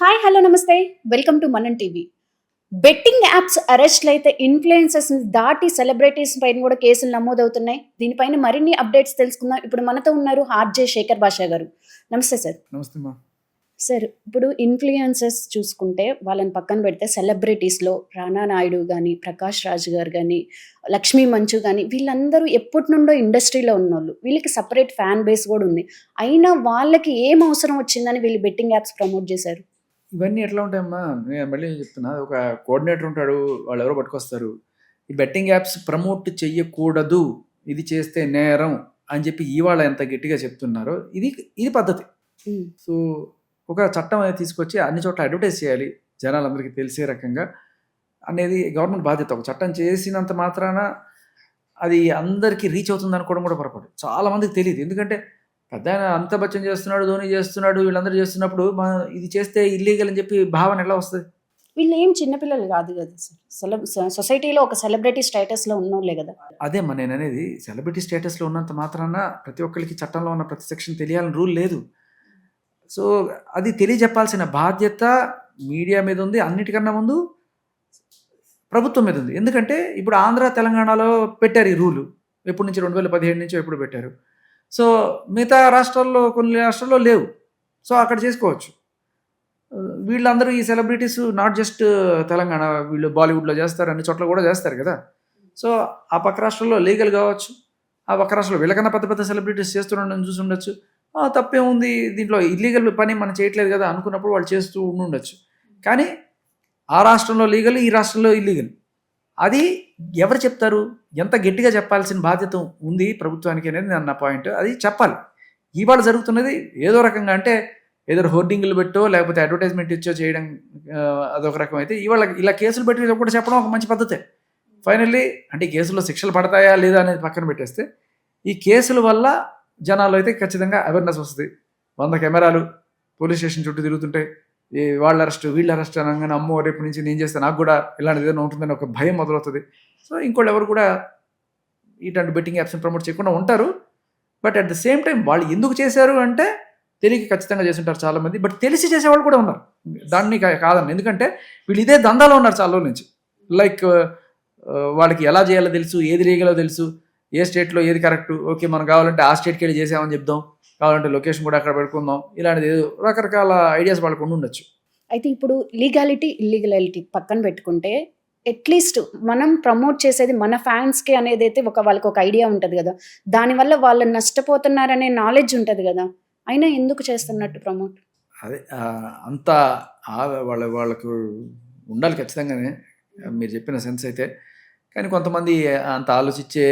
Hi hello నమస్తే welcome to మనం TV. Betting apps అరెస్ట్లు అయితే ఇన్ఫ్లుయెన్సర్స్ దాటి సెలబ్రిటీస్ పైన కూడా కేసులు నమోదవుతున్నాయి. దీనిపైన మరిన్ని అప్డేట్స్ తెలుసుకుందాం. ఇప్పుడు మనతో ఉన్నారు ఆర్జే శేఖర్ భాషా గారు. నమస్తే సార్. నమస్తే మా. సార్, ఇప్పుడు ఇన్ఫ్లుయెన్సర్స్ చూసుకుంటే వాళ్ళని పక్కన పెడితే సెలబ్రిటీస్లో రానా నాయుడు కానీ, ప్రకాష్ రాజ్ గారు కానీ, లక్ష్మీ మంచు కానీ వీళ్ళందరూ ఎప్పటి నుండో ఇండస్ట్రీలో ఉన్నోళ్ళు. వీళ్ళకి సపరేట్ ఫ్యాన్ బేస్ కూడా ఉంది. అయినా వాళ్ళకి ఏం అవసరం వచ్చిందని వీళ్ళు బెట్టింగ్ యాప్స్ ప్రమోట్ చేశారు. ఇవన్నీ ఎట్లా ఉంటాయమ్మా, నేను మళ్ళీ చెప్తున్నా, ఒక కోఆర్డినేటర్ ఉంటాడు, వాళ్ళు ఎవరో పట్టుకొస్తారు. ఈ బెట్టింగ్ యాప్స్ ప్రమోట్ చెయ్యకూడదు, ఇది చేస్తే నేరం అని చెప్పి ఇవాళ ఎంత గట్టిగా చెప్తున్నారో ఇది ఇది పద్ధతి. సో ఒక చట్టం అనేది తీసుకొచ్చి అన్ని చోట్ల అడ్వర్టైజ్ చేయాలి, జనాలందరికీ తెలిసే రకంగా అనేది గవర్నమెంట్ బాధ్యత. ఒక చట్టం చేసినంత మాత్రాన అది అందరికీ రీచ్ అవుతుంది అనుకోవడం కూడా పొరపాటు. చాలామందికి తెలియదు. ఎందుకంటే పెద్ద ఆయన అమితాబ్ బచ్చన్ చేస్తున్నాడు, ధోని చేస్తున్నాడు, వీళ్ళందరూ చేస్తున్నప్పుడు ఇది చేస్తే ఇల్లీగల్ అని చెప్పి భావన ఎలా వస్తుంది? వీళ్ళు ఏం చిన్నపిల్లలు కాదు కదా సార్. సొసైటీలో ఒక సెలబ్రిటీ స్టేటస్లో ఉన్నోళ్ళే కదా. అదేమ్మా నేను అనేది, సెలబ్రిటీ స్టేటస్లో ఉన్నంత మాత్రాన ప్రతి ఒక్కరికి చట్టంలో ఉన్న ప్రతి సెక్షన్ తెలియాలని రూల్ లేదు. సో అది తెలియజెప్పాల్సిన బాధ్యత మీడియా మీద ఉంది, అన్నిటికన్నా ముందు ప్రభుత్వం మీద ఉంది. ఎందుకంటే ఇప్పుడు ఆంధ్ర తెలంగాణలో పెట్టారు ఈ రూలు, ఎప్పటి నుంచి 2017 నుంచో ఎప్పుడు పెట్టారు. సో మిగతా రాష్ట్రాల్లో కొన్ని రాష్ట్రాల్లో లేవు. సో అక్కడ చేసుకోవచ్చు. వీళ్ళందరూ ఈ సెలబ్రిటీస్ నాట్ జస్ట్ తెలంగాణ, వీళ్ళు బాలీవుడ్లో చేస్తారు, అన్ని చోట్ల కూడా చేస్తారు కదా. సో ఆ పక్క రాష్ట్రంలో లీగల్ కావచ్చు, ఆ పక్క రాష్ట్రంలో వీళ్ళకన్నా పెద్ద పెద్ద సెలబ్రిటీస్ చేస్తుండడం చూసి ఉండొచ్చు. తప్పేముంది దీంట్లో, ఇల్లీగల్ పని మనం చేయట్లేదు కదా అనుకున్నప్పుడు వాళ్ళు చేస్తూ ఉండొచ్చు. కానీ ఆ రాష్ట్రంలో లీగల్, ఈ రాష్ట్రంలో ఇల్లీగల్. అది ఎవరు చెప్తారు? ఎంత గట్టిగా చెప్పాల్సిన బాధ్యత ఉంది ప్రభుత్వానికి అనేది నా పాయింట్. అది చెప్పాలి. ఇవాళ జరుగుతున్నది ఏదో రకంగా, అంటే ఏదో హోర్డింగ్లు పెట్టో లేకపోతే అడ్వర్టైజ్మెంట్ ఇచ్చో చేయడం అదొక రకం అయితే, ఇవాళ ఇలా కేసులు పెట్టి కూడా చెప్పడం ఒక మంచి పద్ధతే. ఫైనల్లీ అంటే కేసుల్లో శిక్షలు పడతాయా లేదా అనేది పక్కన పెట్టేస్తే, ఈ కేసుల వల్ల జనాలు అయితే ఖచ్చితంగా అవేర్నెస్ వస్తుంది. 100 కెమెరాలు పోలీస్ స్టేషన్ చుట్టూ తిరుగుతుంటాయి, వాళ్ళ అరెస్ట్ వీళ్ళ అరెస్ట్ అనగానే అమ్మో రేపు నుంచి నేను చేస్తే నాకు కూడా ఇలాంటిది ఏదైనా ఉంటుందని ఒక భయం మొదలవుతుంది. సో ఇంకోళ్ళు ఎవరు కూడా ఇట్లాంటి బెట్టింగ్ యాప్స్ని ప్రమోట్ చేయకుండా ఉంటారు. But at the same time వాళ్ళు ఎందుకు చేశారు అంటే తెలియక ఖచ్చితంగా చేస్తుంటారు చాలామంది. బట్ తెలిసి చేసేవాళ్ళు కూడా ఉన్నారు, దాన్ని కాదన్న. ఎందుకంటే వీళ్ళు ఇదే దందాలో ఉన్నారు చాలా రోజుల నుంచి. లైక్ వాళ్ళకి ఎలా చేయాలో తెలుసు, ఏది లీగలో తెలుసు, ఏ స్టేట్లో ఏది కరెక్ట్, ఓకే మనం కావాలంటే ఆ స్టేట్కి వెళ్ళి చేసామని చెప్దాం, కావాలంటే లొకేషన్ కూడా అక్కడ పెట్టుకుందాం, ఇలాంటిది రకరకాల ఐడియాస్ వాళ్ళకు ఉండొచ్చు. అయితే ఇప్పుడు లీగాలిటీ ఇల్లీగలిటీ పక్కన పెట్టుకుంటే, అట్లీస్ట్ మనం ప్రమోట్ చేసేది మన ఫ్యాన్స్కి అనేది అయితే వాళ్ళకి ఒక ఐడియా ఉంటుంది కదా. దానివల్ల వాళ్ళు నష్టపోతున్నారనే నాలెడ్జ్ ఉంటుంది కదా. అయినా ఎందుకు చేస్తున్నట్టు ప్రమోట్? అదే అంత వాళ్ళకు ఉండాలి ఖచ్చితంగానే, మీరు చెప్పిన సెన్స్ అయితే. కానీ కొంతమంది అంత ఆలోచించే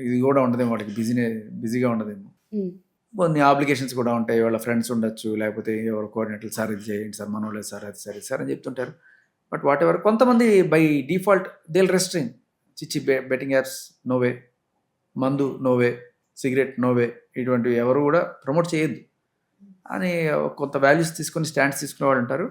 ఇది కూడా ఉండదేమో, వాడికి బిజీగా ఉండదేమో. కొన్ని అప్లికేషన్స్ కూడా ఉంటాయి, వాళ్ళ ఫ్రెండ్స్ ఉండొచ్చు, లేకపోతే ఎవరు కోఆర్డినేటర్ సార్ ఇది చేయండి సార్, మనోళ్ళే సార్ అది సరే సార్ అని చెప్తుంటారు. బట్ వాట్ ఎవర్, కొంతమంది బై డిఫాల్ట్ దేల్ రెస్ట్రింగ్, చిచ్చి బెట్టింగ్ యాప్స్ నోవే, మందు నోవే, సిగరెట్ నోవే, ఇటువంటివి ఎవరు కూడా ప్రమోట్ చేయొద్దు అని కొంత వాల్యూస్ తీసుకొని స్టాండ్స్ తీసుకునే వాళ్ళు ఉంటారు.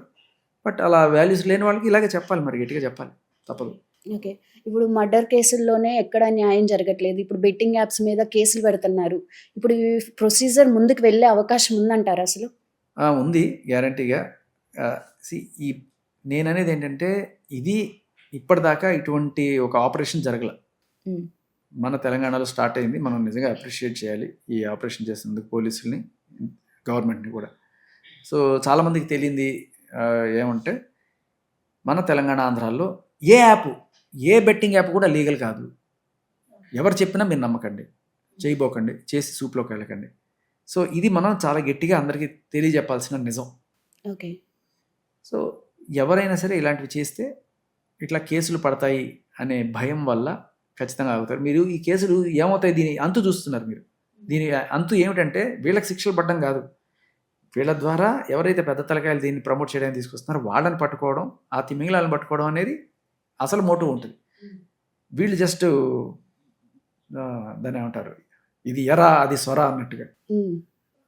బట్ అలా వాల్యూస్ లేని వాళ్ళకి ఇలాగే చెప్పాలి, మరి గట్టిగా చెప్పాలి, తప్పదు. ఓకే, ఇప్పుడు మర్డర్ కేసుల్లోనే ఎక్కడ న్యాయం జరగట్లేదు. ఇప్పుడు బెట్టింగ్ యాప్స్ మీద కేసులు పెడుతున్నారు. ఇప్పుడు ఈ ప్రొసీజర్ ముందుకు వెళ్ళే అవకాశం ఉందంటారా అసలు? ఉంది, గ్యారంటీగా. ఈ నేననేది ఏంటంటే, ఇది ఇప్పటిదాకా ఇటువంటి ఒక ఆపరేషన్ జరగల. మన తెలంగాణలో స్టార్ట్ అయింది. మనం నిజంగా అప్రిషియేట్ చేయాలి ఈ ఆపరేషన్ చేసినందుకు పోలీసుల్ని, గవర్నమెంట్ని కూడా. సో చాలామందికి తెలియంది ఏమంటే, మన తెలంగాణ ఆంధ్రాల్లో ఏ బెట్టింగ్ యాప్ కూడా లీగల్ కాదు. ఎవరు చెప్పినా మీరు నమ్మకండి, చేయబోకండి, చేసి సూప్లోకి వెళ్ళకండి. సో ఇది మనం చాలా గట్టిగా అందరికీ తెలియజెప్పాల్సిన నిజం. ఓకే. సో ఎవరైనా సరే ఇలాంటివి చేస్తే ఇట్లా కేసులు పడతాయి అనే భయం వల్ల ఖచ్చితంగా ఆగుతారు. మీరు ఈ కేసులు ఏమవుతాయి, దీని అంతు చూస్తున్నారు మీరు. దీని అంతు ఏమిటంటే వీళ్ళకి శిక్షలు పడడం కాదు, వీళ్ళ ద్వారా ఎవరైతే పెద్ద తలకాయలు దీన్ని ప్రమోట్ చేయడానికి తీసుకొస్తున్నారో వాళ్ళని పట్టుకోవడం, ఆ తిమింగళాలను పట్టుకోవడం అనేది అసలు మోటివ్ ఉంటుంది. వీళ్ళు జస్ట్ దాన్ని ఏమంటారు, ఇది ఎరా అది స్వర అన్నట్టుగా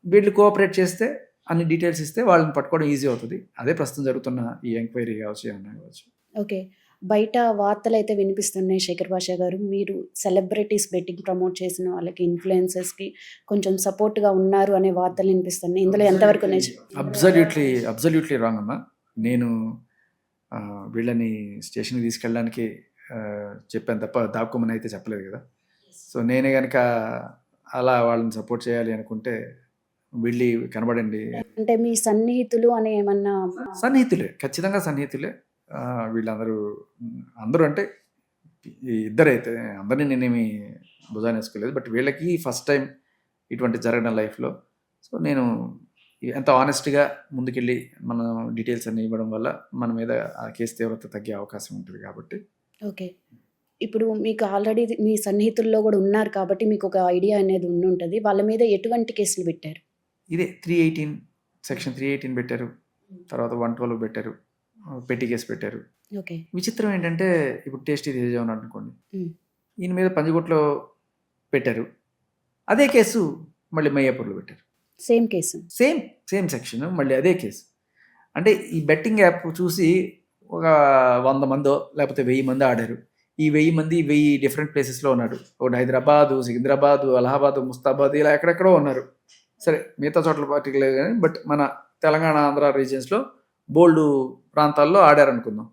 వీళ్ళు కోఆపరేట్ చేస్తే, అన్ని డీటెయిల్స్ ఇస్తే వాళ్ళని పట్టుకోవడం ఈజీ అవుతుంది. అదే ప్రస్తుతం జరుగుతున్న ఈ ఎంక్వైరీ కావచ్చు, ఏమన్నా కావచ్చు. ఓకే, బయట వార్తలైతే వినిపిస్తున్నాయి శేఖర్ భాషా గారు. మీరు సెలబ్రిటీస్ బెట్టింగ్ ప్రమోట్ చేసిన వాళ్ళకి, ఇన్‌ఫ్లుయెన్సర్స్‌కి కొంచెం సపోర్ట్‌గా ఉన్నారు అనే వార్తలు వినిపిస్తున్నాయి. ఇందులో ఎంతవరకు నిజం? అబ్సల్యూట్లీ రాంగ్ అమ్మా. నేను వీళ్ళని స్టేషన్‌కి తీసుకెళ్ళడానికి చెప్పాను తప్ప దాక్కోమని అయితే చెప్పలేదు కదా. సో నేనే గనక అలా వాళ్ళని సపోర్ట్ చేయాలి అనుకుంటే వెళ్ళి కనబడండి. అంటే మీ సన్నిహితులు అని ఏమన్నా? సన్నిహితులే, ఖచ్చితంగా సన్నిహితులే. వీళ్ళందరూ అందరూ అంటే ఈ ఇద్దరైతే అందరినీ నేనేమి భుజాన వేసుకోలేదు. బట్ వీళ్ళకి ఫస్ట్ టైం ఇటువంటి జరగడం లైఫ్లో. సో నేను ఎంత ఆనెస్ట్గా ముందుకెళ్ళి మన డీటెయిల్స్ అన్ని ఇవ్వడం వల్ల మన మీద ఆ కేసు తీవ్రత తగ్గే అవకాశం ఉంటుంది కాబట్టి. ఓకే. ఇప్పుడు మీకు ఆల్రెడీ మీ సన్నిహితుల్లో కూడా ఉన్నారు కాబట్టి మీకు ఒక ఐడియా అనేది ఉండుంటది. వాళ్ళ మీద ఎటువంటి కేసులు పెట్టారు? ఇదే 318 సెక్షన్ 318 పెట్టారు, తర్వాత 112 పెట్టారు, పెట్టి కేసు పెట్టారు. ఓకే. విచిత్రం ఏంటంటే ఇప్పుడు టేస్టీ తేజ ఉన్నాడు అనుకోండి, హ్మ్. ఈయన మీద పంజగుట్లో పెట్టారు, అదే కేసు మళ్ళీ మయ్యాపూర్లో పెట్టారు. Same case. సేమ్ సెక్షన్, మళ్ళీ అదే కేసు. అంటే ఈ బెట్టింగ్ యాప్ చూసి ఒక 100 మందో లేకపోతే 1000 మంది ఆడారు. ఈ 1000 మంది 1000 డిఫరెంట్ ప్లేసెస్లో ఉన్నారు. ఒకటి హైదరాబాదు, సికింద్రాబాదు, అలహాబాదు, ముస్తాబాద్, ఇలా ఎక్కడెక్కడో ఉన్నారు. సరే మిగతా చోట్ల పార్టీకి లేదు కానీ, బట్ మన తెలంగాణ ఆంధ్ర రీజియన్స్లో బోల్డు ప్రాంతాల్లో ఆడారనుకుందాం.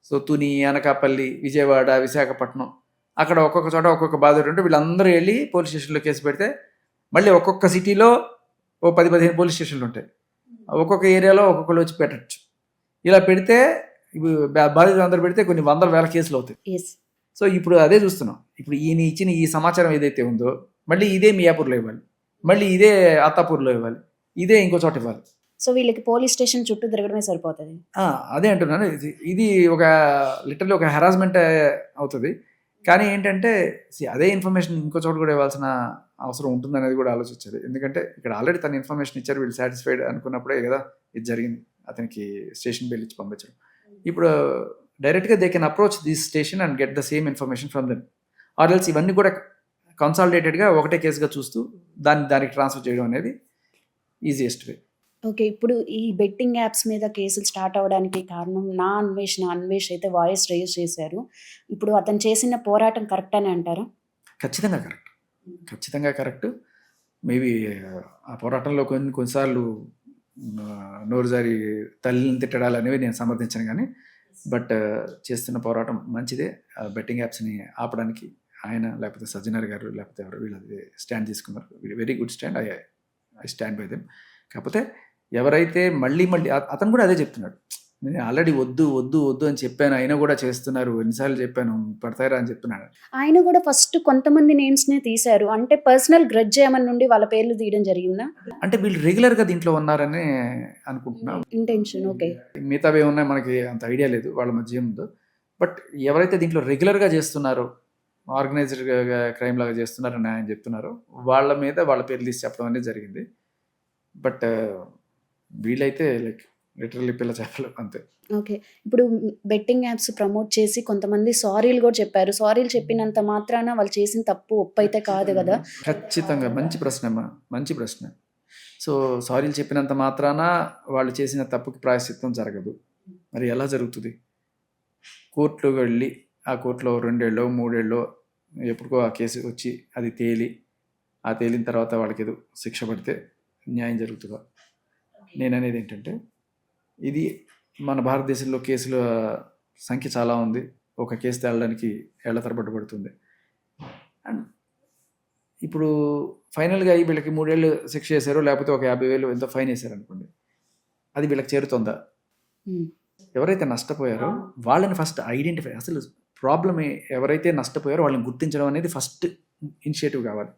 సో తుని, అనకాపల్లి, విజయవాడ, విశాఖపట్నం, అక్కడ ఒక్కొక్క చోట ఒక్కొక్క బాధితుడు ఉంటే వీళ్ళందరూ వెళ్ళి పోలీస్ స్టేషన్లో కేసు పెడితే మళ్ళీ ఒక్కొక్క సిటీలో ఓ 10-15 పోలీస్ స్టేషన్లు ఉంటాయి. ఒక్కొక్క ఏరియాలో ఒక్కొక్కరు వచ్చి పెట్టచ్చు. ఇలా పెడితే బాధితులు అందరూ పెడితే కొన్ని 100,000 కేసులు అవుతాయి. Yes. సో ఇప్పుడు అదే చూస్తున్నాం. ఇప్పుడు ఈయన ఇచ్చిన ఈ సమాచారం ఏదైతే ఉందో మళ్ళీ ఇదే మియాపూర్లో ఇవ్వాలి, మళ్ళీ ఇదే అత్తాపూర్లో ఇవ్వాలి, ఇదే ఇంకో చోట ఇవ్వాలి. సో వీళ్ళకి పోలీస్ స్టేషన్ చుట్టూ తిరగడమే సరిపోతుంది. అదే అంటున్నాను. ఇది ఒక లిటరల్లీ ఒక హెరాస్మెంట్ అవుతుంది. కానీ ఏంటంటే అదే ఇన్ఫర్మేషన్ ఇంకో చోట కూడా ఇవ్వాల్సిన అవసరం ఉంటుందనేది కూడా ఆలోచించారు. ఎందుకంటే ఇక్కడ ఆల్రెడీ తన ఇన్ఫర్మేషన్ ఇచ్చారు, వీళ్ళు సాటిస్ఫైడ్ అనుకున్నప్పుడే కదా ఇది జరిగింది, అతనికి స్టేషన్ బెల్ ఇచ్చి పంపించడం. ఇప్పుడు డైరెక్ట్గా they can approach this station and get the same information from them. Or else ఇవన్నీ కూడా కన్సాలిడేటెడ్గా ఒకటే కేసుగా చూస్తూ దానికి ట్రాన్స్ఫర్ చేయడం అనేది ఈజియెస్ట్ వే. ఓకే. ఇప్పుడు ఈ బెట్టింగ్ యాప్స్ మీద కేసులు స్టార్ట్ అవ్వడానికి కారణం అన్వేష్ అయితే వాయిస్ రేజ్ చేశారు. ఇప్పుడు అతను చేసిన పోరాటం కరెక్ట్ అని అంటారా? ఖచ్చితంగా కరెక్ట్. మేబీ ఆ పోరాటంలో కొన్నిసార్లు నోరు జారి తల్లిని తిట్టడాలు అనేవి నేను సమర్థించాను. కానీ బట్ చేస్తున్న పోరాటం మంచిదే. బెట్టింగ్ యాప్స్ని ఆపడానికి ఆయన లేకపోతే సజ్జనర్ గారు లేకపోతే ఎవరు వీళ్ళు స్టాండ్ తీసుకున్నారు. Very good stand. I stand by them. కాకపోతే ఎవరైతే మళ్ళీ అతను కూడా అదే చెప్తున్నాడు, నేను ఆల్రెడీ వద్దు అని చెప్పాను, అయినా కూడా చేస్తున్నారు, ఎన్నిసార్లు చెప్పాను పడతారా అని చెప్తున్నాడు. ఆయన కూడా ఫస్ట్ కొంతమంది నేమ్స్నే తీశారు. అంటే పర్సనల్ గ్రడ్జ్ ఏమన్నా నుండి వాళ్ళ పేర్లు తీయడం జరిగిందా? అంటే వీళ్ళు రెగ్యులర్గా దీంట్లో ఉన్నారని అనుకుంటున్నాం. ఇంటెన్షన్. ఓకే. మిగతావి ఏమున్నాయి మనకి అంత ఐడియా లేదు వాళ్ళ మధ్య ఏముందో. బట్ ఎవరైతే దీంట్లో రెగ్యులర్గా చేస్తున్నారో, ఆర్గనైజ్డ్ క్రైమ్ లాగా చేస్తున్నారని ఆయన చెప్తున్నారు, వాళ్ళ మీద వాళ్ళ పేర్లు తీసి చెప్పడం అనేది జరిగింది. బట్ వీళ్ళైతే లైక్ లిటరల్లీ పిల్ల చేపలు అంతే. ఓకే. ఇప్పుడు బెట్టింగ్ యాప్స్ ప్రమోట్ చేసి కొంతమంది సారీలు కూడా చెప్పారు. సారీలు చెప్పినంత మాత్రాన వాళ్ళు చేసిన తప్పు ఒప్పైతే కాదు కదా? ఖచ్చితంగా. మంచి ప్రశ్న అమ్మా, మంచి ప్రశ్న. సో సారీలు చెప్పినంత మాత్రాన వాళ్ళు చేసిన తప్పుకి ప్రాయశ్చిత్తం జరగదు. మరి ఎలా జరుగుతుంది? కోర్టులోకి వెళ్ళి ఆ కోర్టులో 2 ఏళ్ళో 3 ఏళ్ళో ఎప్పుడుకో ఆ కేసు వచ్చి అది తేలిన తర్వాత వాళ్ళకి ఏదో శిక్ష పడితే న్యాయం జరుగుతుందా? నేను అనేది ఏంటంటే, ఇది మన భారతదేశంలో కేసుల సంఖ్య చాలా ఉంది. ఒక కేసు తేలడానికి ఏళ్ల తరబడి పడుతుంది. అండ్ ఇప్పుడు ఫైనల్గా వీళ్ళకి 3 ఏళ్ళు శిక్ష చేశారు, లేకపోతే ఒక 50,000 ఎంతో ఫైన్ వేశారు అనుకోండి, అది వీళ్ళకి చేరుతుందా? ఎవరైతే నష్టపోయారో వాళ్ళని ఫస్ట్ ఐడెంటిఫై, అసలు ప్రాబ్లమ్ ఎవరైతే నష్టపోయారో వాళ్ళని గుర్తించడం అనేది ఫస్ట్ ఇనిషియేటివ్ కావాలి.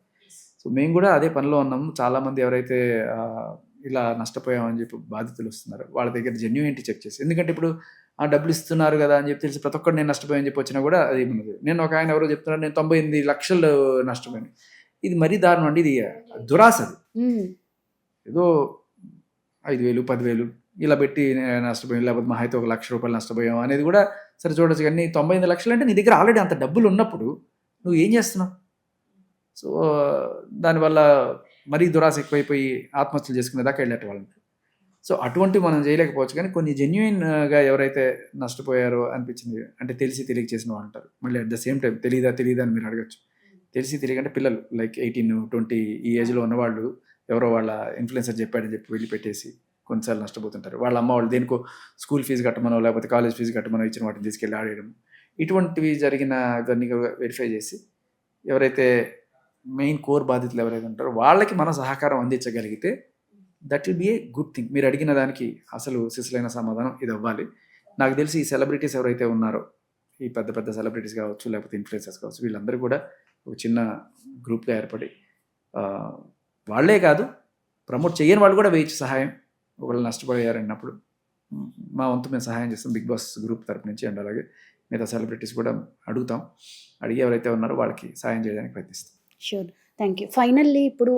సో మేము కూడా అదే పనిలో ఉన్నాము. చాలామంది ఎవరైతే ఇలా నష్టపోయామని చెప్పి బాధితులు వస్తున్నారు, వాళ్ళ దగ్గర జెన్యూనిటీ చెక్ చేసి, ఎందుకంటే ఇప్పుడు ఆ డబ్బులు ఇస్తున్నారు కదా అని చెప్పి తెలిసి ప్రతి ఒక్కరు నేను నష్టపోయాని చెప్పి వచ్చినా కూడా అది ఉండదు. నేను ఒక ఆయన ఎవరో చెప్తున్నారు నేను 98 లక్షలు నష్టపోయాను. ఇది మరీ దారుణం అండి. ఇది దురాశది. ఏదో 5,000 10,000 ఇలా పెట్టి నష్టపోయాం, లేకపోతే మా అయితే 1,00,000 రూపాయలు నష్టపోయాం అనేది కూడా సరే చూడొచ్చు. కానీ 98 లక్షలు అంటే నీ దగ్గర ఆల్రెడీ అంత డబ్బులు ఉన్నప్పుడు నువ్వు ఏం చేస్తున్నావు? సో దానివల్ల మరీ దురాశ ఎక్కువైపోయి ఆత్మహత్యలు చేసుకునేదాకా వెళ్ళేట వాళ్ళకి. సో అటువంటివి మనం చేయలేకపోవచ్చు, కానీ కొన్ని జెన్యున్గా ఎవరైతే నష్టపోయారో అనిపించింది, అంటే తెలిసి తెలియక చేసిన వాళ్ళు అంటారు. మళ్ళీ అట్ ద సేమ్ టైం తెలీదా అని మీరు అడగచ్చు. తెలిసి తెలియకంటే పిల్లలు లైక్ 18-20 ఈ ఏజ్లో ఉన్నవాళ్ళు ఎవరో వాళ్ళ ఇన్ఫ్లుయెన్సర్ చెప్పాడని చెప్పి వెళ్ళి పెట్టేసి కొన్నిసార్లు నష్టపోతుంటారు. వాళ్ళ అమ్మ వాళ్ళు దేనికో స్కూల్ ఫీజు కట్టమనో లేకపోతే కాలేజ్ ఫీజు కట్టమనో ఇచ్చిన వాటిని తీసుకెళ్ళి ఆడేయడం, ఇటువంటివి జరిగిన ఇవన్నీ వెరిఫై చేసి ఎవరైతే మెయిన్ కోర్ బాధితులు ఎవరైతే ఉంటారో వాళ్ళకి మన సహకారం అందించగలిగితే that will be a good thing. మీరు అడిగిన దానికి అసలు సిసలైన సమాధానం ఇది అవ్వాలి. నాకు తెలిసి ఈ సెలబ్రిటీస్ ఎవరైతే ఉన్నారో, ఈ పెద్ద పెద్ద సెలబ్రిటీస్ కావచ్చు లేకపోతే ఇన్ఫ్లుయెన్సర్స్ కావచ్చు, వీళ్ళందరూ కూడా ఒక చిన్న గ్రూప్గా ఏర్పడి వాళ్ళే కాదు ప్రమోట్ చేయని వాళ్ళు కూడా వేయచ్చు సహాయం. ఒకళ్ళు నష్టపోయారన్నప్పుడు మా వంతు మేము సహాయం చేస్తాం బిగ్ బాస్ గ్రూప్ తరపు నుంచి. అండ్ అలాగే మిగతా సెలబ్రిటీస్ కూడా అడుగుతాం. అడిగి ఎవరైతే ఉన్నారో వాళ్ళకి సహాయం చేయడానికి ప్రయత్నిస్తాం. Sure, thank you. ఫైనల్లీ ఇప్పుడు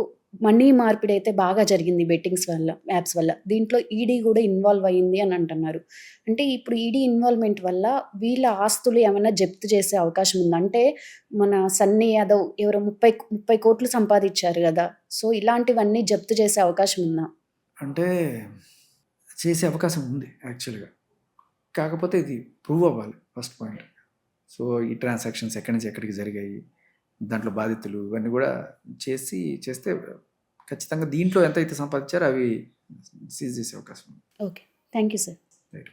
మనీ మార్పిడి అయితే బాగా జరిగింది బెట్టింగ్స్ వల్ల, యాప్స్ వల్ల. దీంట్లో ఈడీ కూడా ఇన్వాల్వ్ అయ్యింది అని అంటున్నారు. అంటే ఇప్పుడు ఈడీ ఇన్వాల్వ్మెంట్ వల్ల వీళ్ళ ఆస్తులు ఏమైనా జప్తు చేసే అవకాశం ఉందా? అంటే మన సన్నీ యాదవ్ ఎవరో 30 కోట్లు సంపాదించారు కదా, సో ఇలాంటివన్నీ జప్తు చేసే అవకాశం ఉందా? అంటే చేసే అవకాశం ఉంది యాక్చువల్గా, కాకపోతే ఇది ప్రూవ్ అవ్వాలి ఫస్ట్ పాయింట్. సో ఈ ట్రాన్సాక్షన్స్ ఎక్కడి నుంచి ఎక్కడికి జరిగాయి, దాంట్లో బాధితులు ఇవన్నీ కూడా చేస్తే ఖచ్చితంగా దీంట్లో ఎంత అయితే సంపాదించారో అవి సీజ్ చేసే అవకాశం ఉంది. Okay, thank you sir. Right.